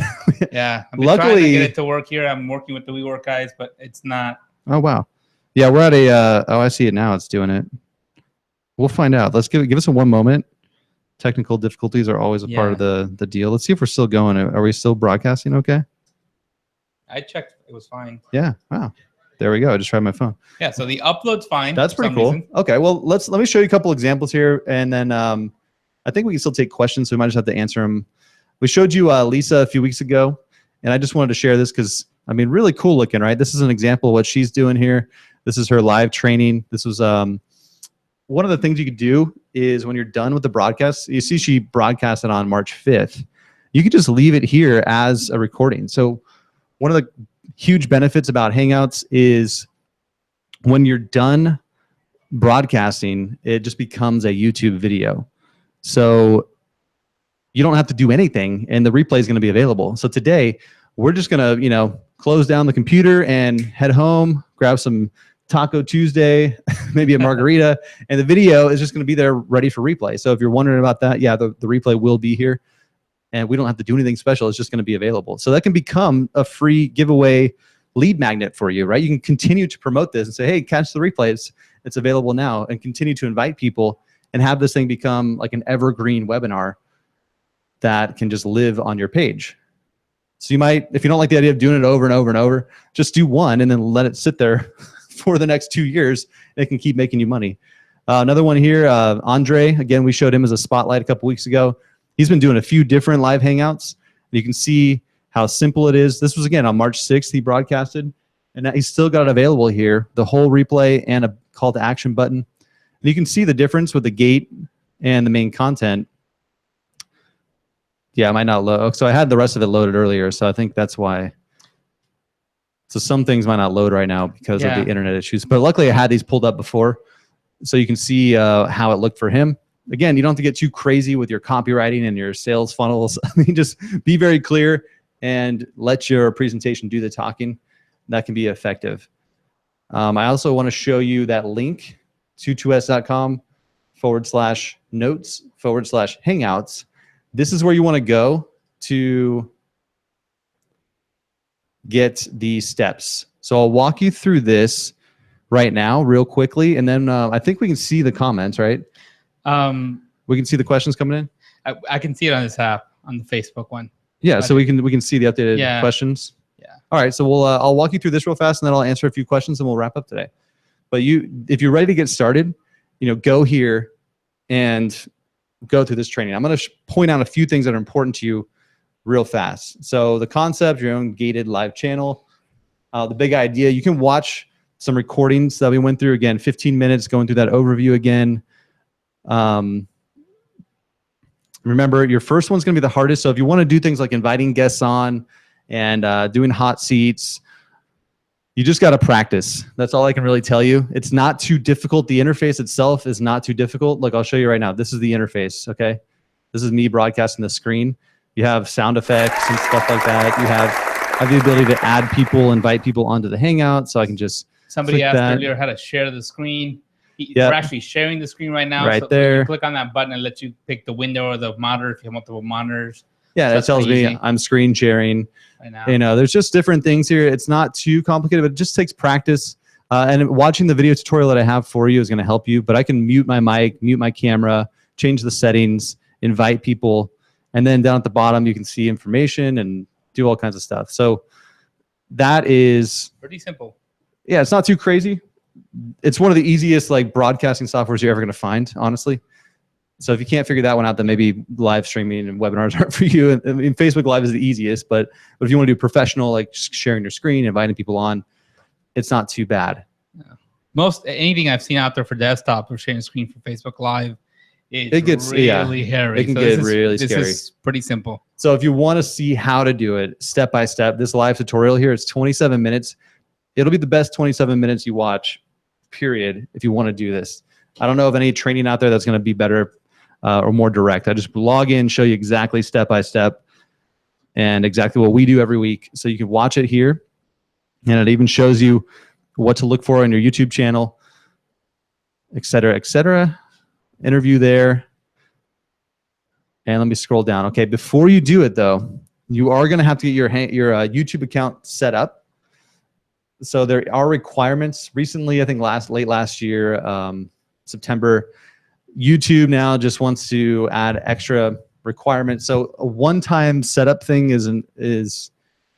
Yeah. I've been trying to get it to work here. I'm working with the WeWork guys, but it's not. Oh, wow. Yeah, we're at a, I see it now. It's doing it. We'll find out. Let's give us a one moment. Technical difficulties are always a part of the deal. Let's see if we're still going. Are we still broadcasting okay? I checked. It was fine. Yeah. Wow. There we go. I just tried my phone. Yeah. So the upload's fine. That's pretty cool. Reason. Okay. Well, let me show you a couple examples here, and then I think we can still take questions. So we might just have to answer them. We showed you Lisa a few weeks ago, and I just wanted to share this because I mean, really cool looking, right? This is an example of what she's doing here. This is her live training. This was one of the things you could do is when you're done with the broadcast, you see she broadcasted on March 5th. You could just leave it here as a recording. So one of the huge benefits about Hangouts is when you're done broadcasting, it just becomes a YouTube video. So you don't have to do anything and the replay is going to be available. So today we're just going to, close down the computer and head home, grab some Taco Tuesday, maybe a margarita, and the video is just going to be there ready for replay. So if you're wondering about that, yeah, the replay will be here and we don't have to do anything special. It's just going to be available. So that can become a free giveaway lead magnet for you, right? You can continue to promote this and say, hey, catch the replays. It's available now, and continue to invite people and have this thing become like an evergreen webinar that can just live on your page. So you might, if you don't like the idea of doing it over and over and over, just do one and then let it sit there for the next 2 years. It can keep making you money. Another one here, Andre, again, we showed him as a spotlight a couple weeks ago. He's been doing a few different live hangouts. And you can see how simple it is. This was, again, on March 6th, he broadcasted. And he's still got it available here, the whole replay and a call to action button. And you can see the difference with the gate and the main content. Yeah, it might not load. So I had the rest of it loaded earlier, so I think that's why. So some things might not load right now because of the internet issues. But luckily I had these pulled up before, so you can see how it looked for him. Again, you don't have to get too crazy with your copywriting and your sales funnels. I mean, just be very clear and let your presentation do the talking. That can be effective. I also want to show you that link, 22s.com/notes/hangouts. This is where you want to go to get the steps. So I'll walk you through this right now real quickly, and then I think we can see the comments, right? We can see the questions coming in? I can see it on this app, on the Facebook one. Yeah, so we can see the updated questions. Yeah. All right, so I'll walk you through this real fast, and then I'll answer a few questions, and we'll wrap up today. But if you're ready to get started, go here and go through this training. I'm going to point out a few things that are important to you real fast. So the concept, your own gated live channel, the big idea, you can watch some recordings that we went through, again, 15 minutes going through that overview again. Remember, your first one's going to be the hardest. So if you want to do things like inviting guests on and doing hot seats, You just got to practice. That's all I can really tell you. It's not too difficult. The interface itself is not too difficult. Look, I'll show you right now. This is the interface, okay? This is me broadcasting the screen. You have sound effects and stuff like that. You have the ability to add people, invite people onto the Hangout, so I can just Somebody asked earlier how to share the screen. We're actually sharing the screen right now. Right so there. You click on that button and let you pick the window or the monitor if you have multiple monitors. Yeah, that tells me I'm screen sharing. Right now. You know, there's just different things here. It's not too complicated, but it just takes practice. And watching the video tutorial that I have for you is going to help you. But I can mute my mic, mute my camera, change the settings, invite people. And then down at the bottom, you can see information and do all kinds of stuff. So that is pretty simple. Yeah, it's not too crazy. It's one of the easiest like broadcasting softwares you're ever going to find, honestly. So if you can't figure that one out, then maybe live streaming and webinars aren't for you. I mean, Facebook Live is the easiest, but if you want to do professional, like sharing your screen, inviting people on, it's not too bad. Yeah. Anything I've seen out there for desktop or sharing screen for Facebook Live, it gets really hairy. It can get really scary. This is pretty simple. So if you want to see how to do it step by step, this live tutorial here, it's 27 minutes. It'll be the best 27 minutes you watch, period, if you want to do this. I don't know of any training out there that's going to be better or more direct. I just log in, show you exactly step by step and exactly what we do every week. So you can watch it here. And it even shows you what to look for on your YouTube channel, et cetera, et cetera. Interview there. And let me scroll down. Okay, before you do it, though, you are going to have to get your YouTube account set up. So there are requirements. Recently, I think late last year, September, YouTube now just wants to add extra requirements. So a one-time setup thing is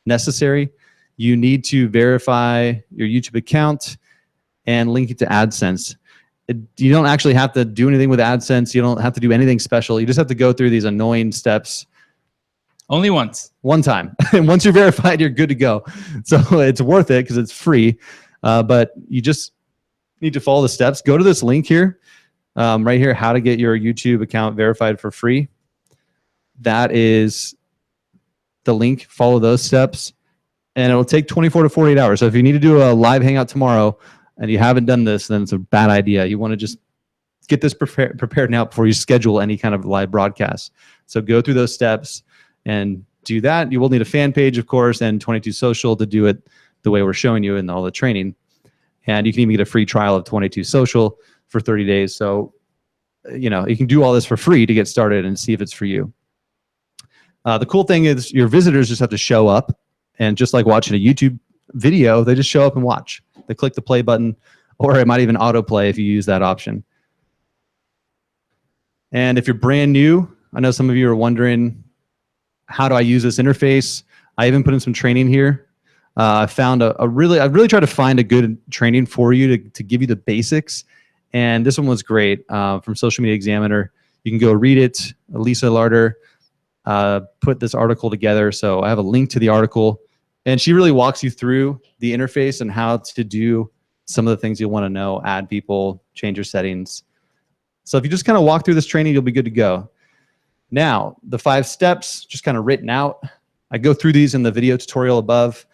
necessary. You need to verify your YouTube account and link it to AdSense. You don't actually have to do anything with AdSense. You don't have to do anything special. You just have to go through these annoying steps. Only once. One time. And once you're verified, you're good to go. So it's worth it because it's free. But you just need to follow the steps. Go to this link here. Right here, how to get your YouTube account verified for free. That is the link. Follow those steps. And it'll take 24 to 48 hours. So if you need to do a live hangout tomorrow and you haven't done this, then it's a bad idea. You want to just get this prepared now before you schedule any kind of live broadcast. So go through those steps and do that. You will need a fan page, of course, and 22Social to do it the way we're showing you in all the training. And you can even get a free trial of 22Social for 30 days. So, you know, you can do all this for free to get started and see if it's for you. The cool thing is your visitors just have to show up, and just like watching a YouTube video, they just show up and watch. They click the play button, or it might even autoplay if you use that option. And if you're brand new, I know some of you are wondering, how do I use this interface? I even put in some training here. I found I really tried to find a good training for you to give you the basics. And this one was great from Social Media Examiner. You can go read it. Lisa Larder put this article together. So I have a link to the article. And she really walks you through the interface and how to do some of the things you'll want to know, add people, change your settings. So if you just kind of walk through this training, you'll be good to go. Now, the 5 steps just kind of written out. I go through these in the video tutorial above,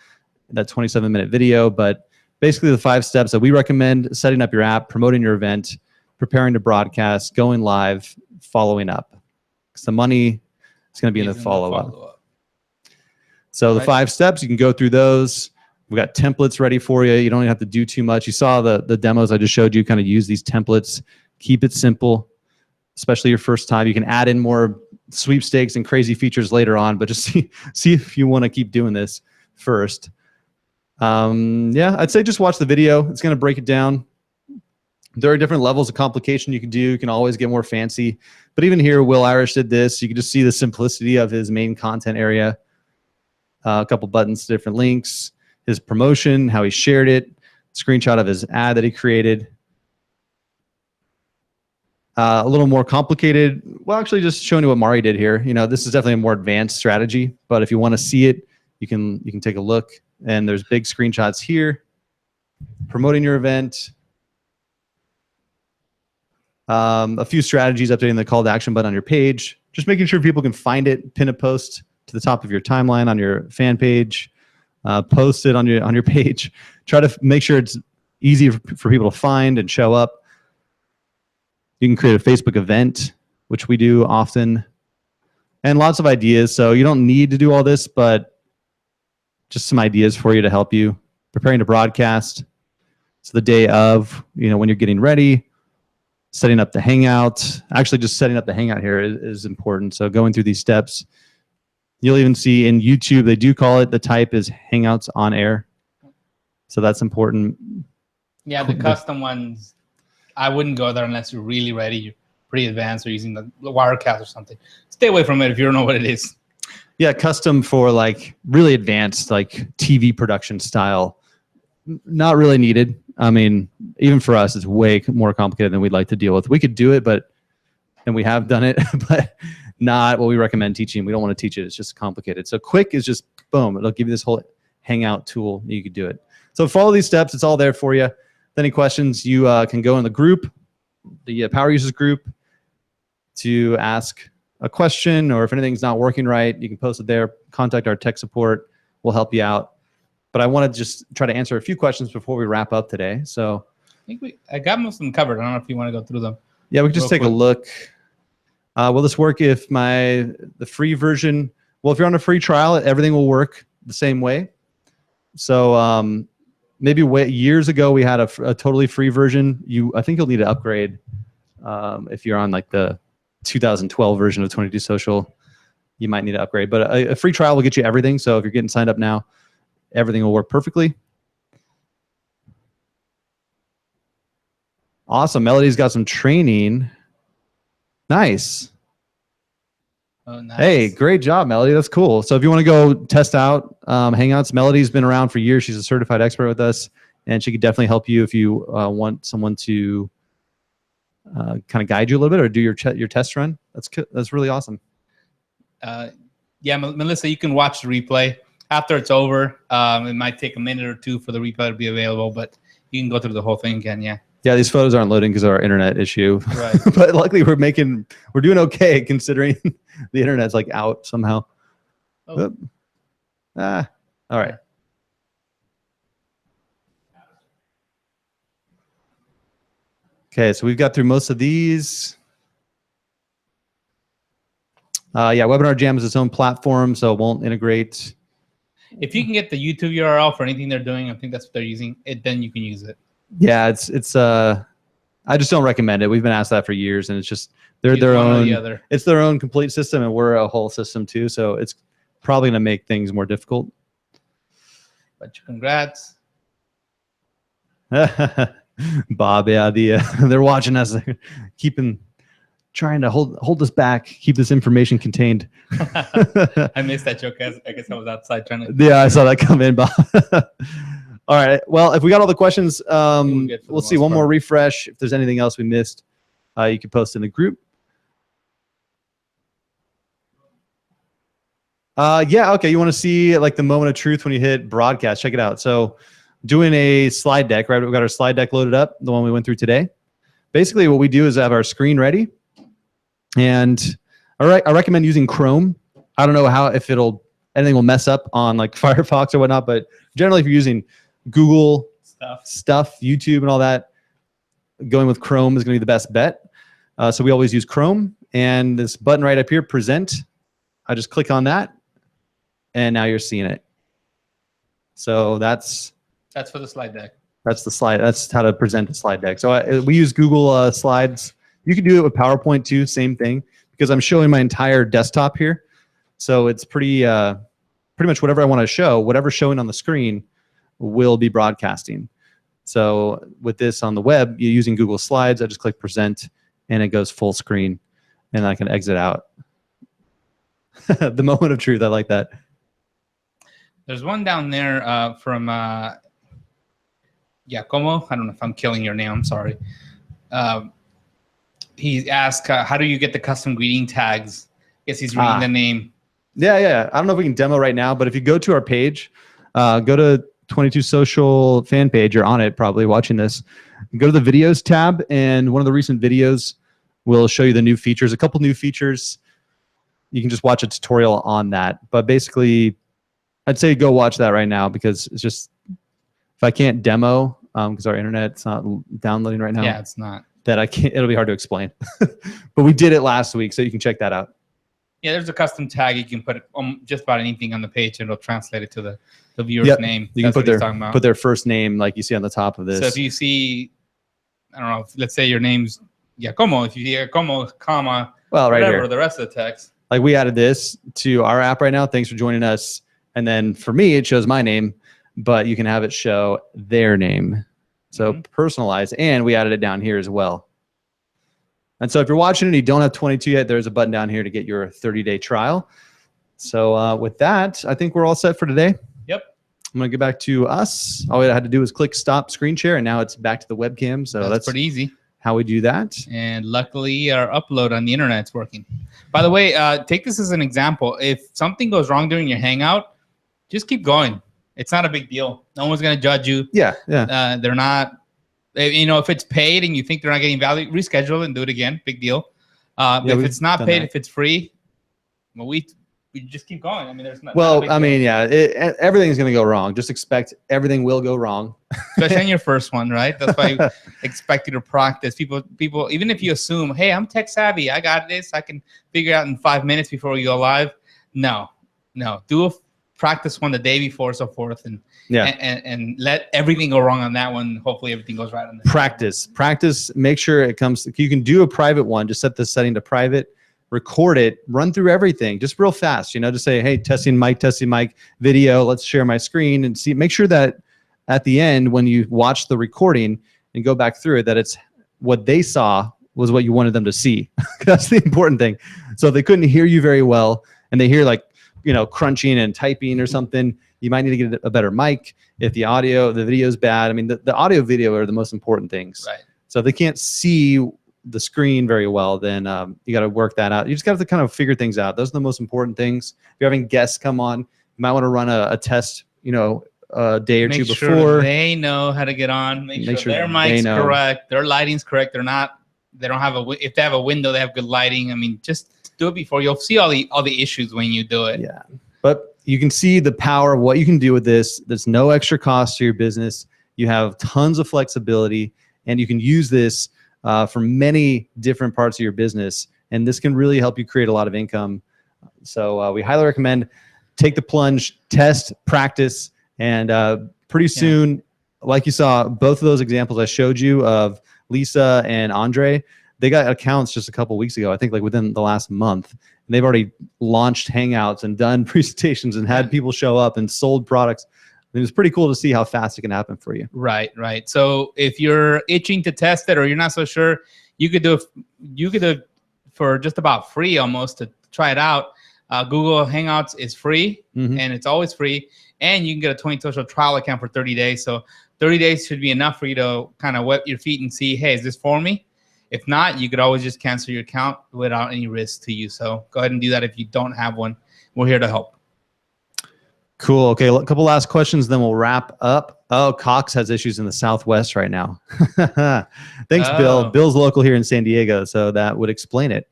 that 27-minute video, but basically the 5 steps that we recommend: setting up your app, promoting your event, preparing to broadcast, going live, following up. Because the money is going to be in the follow-up. So the 5 steps, you can go through those. We've got templates ready for you. You don't even have to do too much. You saw the demos I just showed you, kind of use these templates. Keep it simple, especially your first time. You can add in more sweepstakes and crazy features later on, but just see if you want to keep doing this first. Yeah, I'd say just watch the video. It's going to break it down. There are different levels of complication you can do. You can always get more fancy. But even here, Will Irish did this. You can just see the simplicity of his main content area. A couple buttons, different links, his promotion, how he shared it, screenshot of his ad that he created. A little more complicated. Well, actually, just showing you what Mari did here. You know, this is definitely a more advanced strategy. But if you want to see it, you can take a look. And there's big screenshots here. Promoting your event. A few strategies, updating the call to action button on your page. Just making sure people can find it. Pin a post to the top of your timeline on your fan page. Post it on your page. Try to make sure it's easy for people to find and show up. You can create a Facebook event, which we do often, and lots of ideas. So you don't need to do all this, but just some ideas for you to help you. Preparing to broadcast. So the day of, when you're getting ready, setting up the Hangout. Actually, just setting up the Hangout here is important. So going through these steps. You'll even see in YouTube, they do call it, the type is Hangouts on air. So that's important. Yeah, the custom ones, I wouldn't go there unless you're really ready. You're pretty advanced or using the Wirecast or something. Stay away from it if you don't know what it is. Yeah, custom for like really advanced, like TV production style. Not really needed. I mean, even for us, it's way more complicated than we'd like to deal with. We could do it, and we have done it, but not what we recommend teaching. We don't want to teach it. It's just complicated. So quick is just boom. It'll give you this whole Hangout tool. You could do it. So follow these steps. It's all there for you. If any questions, you can go in the group, the Power Users group, to ask a question, or if anything's not working right, you can post it there. Contact our tech support. We'll help you out. But I want to just try to answer a few questions before we wrap up today. So I got most of them covered. I don't know if you want to go through them. Yeah, we can just take a look. Will this work if the free version? Well, if you're on a free trial, everything will work the same way. So maybe years ago we had a totally free version. I think you'll need to upgrade if you're on like the 2012 version of 22Social. You might need to upgrade, but a free trial will get you everything. So if you're getting signed up now, everything will work perfectly. Awesome. Melody's got some training. Nice. Oh, nice. Hey, great job, Melody. That's cool. So if you want to go test out Hangouts, Melody's been around for years. She's a certified expert with us, and she could definitely help you if you want someone to kind of guide you a little bit or do your test run. That's really awesome. Yeah, Melissa, you can watch the replay. After it's over, it might take a minute or two for the replay to be available, but you can go through the whole thing again, yeah. Yeah, these photos aren't loading because of our internet issue. Right. But luckily we're doing okay considering the internet's like out somehow. Oh. All right. Okay, so we've got through most of these. Yeah, Webinar Jam is its own platform, so it won't integrate. If you can get the YouTube URL for anything they're doing, I think that's what they're using, then you can use it. Yeah, it's I just don't recommend it. We've been asked that for years, and it's just they're their own. It's their own complete system, and we're a whole system too. So it's probably going to make things more difficult. But congrats, Bob. Yeah, they're watching us. They're trying to hold us back, keep this information contained. I missed that joke. I guess I was outside trying to. Yeah, I saw that come in, Bob. All right. Well, if we got all the questions, we'll see one more refresh. If there's anything else we missed, you can post in the group. Yeah. Okay. You want to see like the moment of truth when you hit broadcast? Check it out. So, doing a slide deck, right? We've got our slide deck loaded up, the one we went through today. Basically, what we do is have our screen ready, and I recommend using Chrome. I don't know if anything will mess up on like Firefox or whatnot, but generally, if you're using Google stuff, YouTube and all that, going with Chrome is going to be the best bet. So we always use Chrome, and this button right up here, present. I just click on that, and now you're seeing it. So that's for the slide deck. That's the slide. That's how to present a slide deck. So we use Google Slides. You can do it with PowerPoint too, same thing, because I'm showing my entire desktop here. So it's pretty much whatever I want to show, whatever's showing on the screen will be broadcasting. So with this on the web, you're using Google Slides. I just click present, and it goes full screen, and I can exit out. The moment of truth. I like that. There's one down there from Giacomo. I don't know if I'm killing your name. I'm sorry. He asked, how do you get the custom greeting tags? Guess he's reading the name. Yeah. I don't know if we can demo right now, but if you go to our page, go to 22Social fan page. You're on it probably watching this. Go to the videos tab, and one of the recent videos will show you the new features. A couple new features. You can just watch a tutorial on that. But basically, I'd say go watch that right now because it's just, if I can't demo, because our internet's not downloading right now. Yeah, it's not. That I can't, it'll be hard to explain. But we did it last week, so you can check that out. Yeah, there's a custom tag you can put just about anything on the page, and it'll translate it to the viewer's name. You can put their first name like you see on the top of this. So if you see, I don't know, let's say your name's Giacomo. If you see Giacomo, comma, right whatever, here, the rest of the text. Like we added this to our app right now. Thanks for joining us. And then for me, it shows my name, but you can have it show their name. So personalized, and we added it down here as well. And so if you're watching and you don't have 22 yet, there's a button down here to get your 30-day trial. So with that, I think we're all set for today. Yep. I'm going to get back to us. All I had to do was click stop screen share, and now it's back to the webcam. So that's pretty easy. How we do that. And luckily, our upload on the internet's working. By the way, take this as an example. If something goes wrong during your Hangout, just keep going. It's not a big deal. No one's going to judge you. Yeah. They're not. You know, if it's paid and you think they're not getting value, reschedule and do it again. Big deal. If it's not paid, if it's free, well, we just keep going. I mean, there's not. Well, I mean, yeah, everything's going to go wrong. Just expect everything will go wrong. Especially on your first one, right? That's why I expect you to practice. People, even if you assume, hey, I'm tech savvy, I got this, I can figure it out in 5 minutes before we go live. No. Do a practice one the day before, so forth, and let everything go wrong on that one. Hopefully everything goes right on the practice. Make sure it comes. You can do a private one. Just set the setting to private. Record it. Run through everything. Just real fast. Just say, hey, testing mic, video. Let's share my screen and see. Make sure that at the end when you watch the recording and go back through it, that it's what they saw was what you wanted them to see. That's the important thing. So if they couldn't hear you very well and they hear like crunching and typing or something, you might need to get a better mic. If the video is bad, I mean, the audio video are the most important things. Right. So if they can't see the screen very well, then you got to work that out. You just got to kind of figure things out. Those are the most important things. If you're having guests come on, you might want to run a test, a day or two before. Sure they know how to get on. Make sure their mic's correct, their lighting's correct. They don't have if they have a window, they have good lighting. I mean, just do it before. You'll see all the issues when you do it. Yeah. But you can see the power of what you can do with this. There's no extra cost to your business. You have tons of flexibility, and you can use this for many different parts of your business. And this can really help you create a lot of income. So we highly recommend take the plunge, test, practice, and pretty soon, like you saw, both of those examples I showed you of Lisa and Andre, they got accounts just a couple weeks ago, I think like within the last month. And they've already launched Hangouts and done presentations and had people show up and sold products. It was pretty cool to see how fast it can happen for you. Right. So if you're itching to test it or you're not so sure, you could do it for just about free almost to try it out. Google Hangouts is free and it's always free. And you can get a 22Social trial account for 30 days. So 30 days should be enough for you to kind of wet your feet and see, hey, is this for me? If not, you could always just cancel your account without any risk to you. So go ahead and do that if you don't have one. We're here to help. Cool. Okay, a couple last questions, then we'll wrap up. Oh, Cox has issues in the Southwest right now. Thanks, Bill. Bill's local here in San Diego, so that would explain it.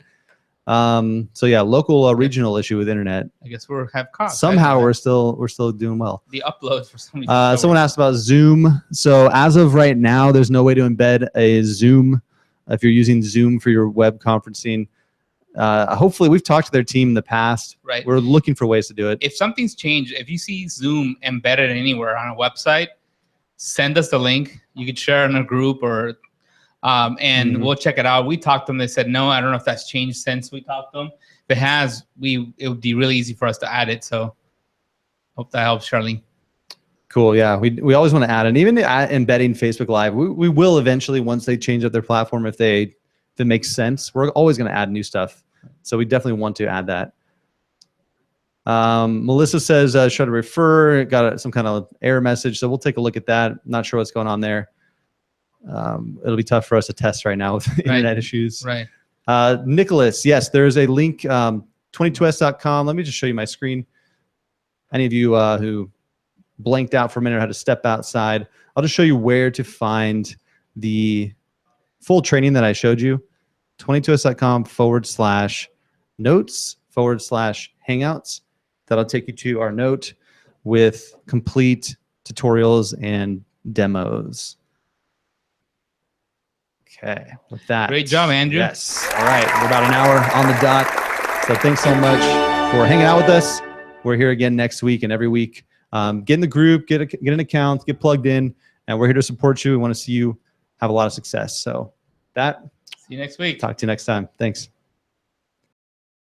So yeah, local regional issue with internet. I guess we have Cox. Somehow we're still doing well. The uploads for some reason. Someone asked about Zoom. So as of right now, there's no way to embed a Zoom if you're using Zoom for your web conferencing. Hopefully, we've talked to their team in the past. Right. We're looking for ways to do it. If something's changed, if you see Zoom embedded anywhere on a website, send us the link. You could share in a group or, and we'll check it out. We talked to them. They said, no, I don't know if that's changed since we talked to them. If it has, it would be really easy for us to add it. So hope that helps, Charlene. Cool. Yeah. We always want to add it. Even embedding Facebook Live, we will eventually once they change up their platform, if it makes sense. We're always going to add new stuff. So we definitely want to add that. Melissa says, try to refer, got some kind of error message. So we'll take a look at that. Not sure what's going on there. It'll be tough for us to test right now with internet issues. Right. Nicholas, yes, there's a link, 22s.com. Let me just show you my screen. Any of you who blanked out for a minute or had to step outside, I'll just show you where to find the full training that I showed you. 22s.com/notes/hangouts. That'll take you to our note. with complete tutorials and demos. Okay, with that. Great job, Andrew. Yes. All right, we're about an hour on the dot. So thanks so much for hanging out with us. We're here again next week and every week. Get in the group, get an account, get plugged in, and we're here to support you. We want to see you have a lot of success. So that. See you next week. Talk to you next time. Thanks.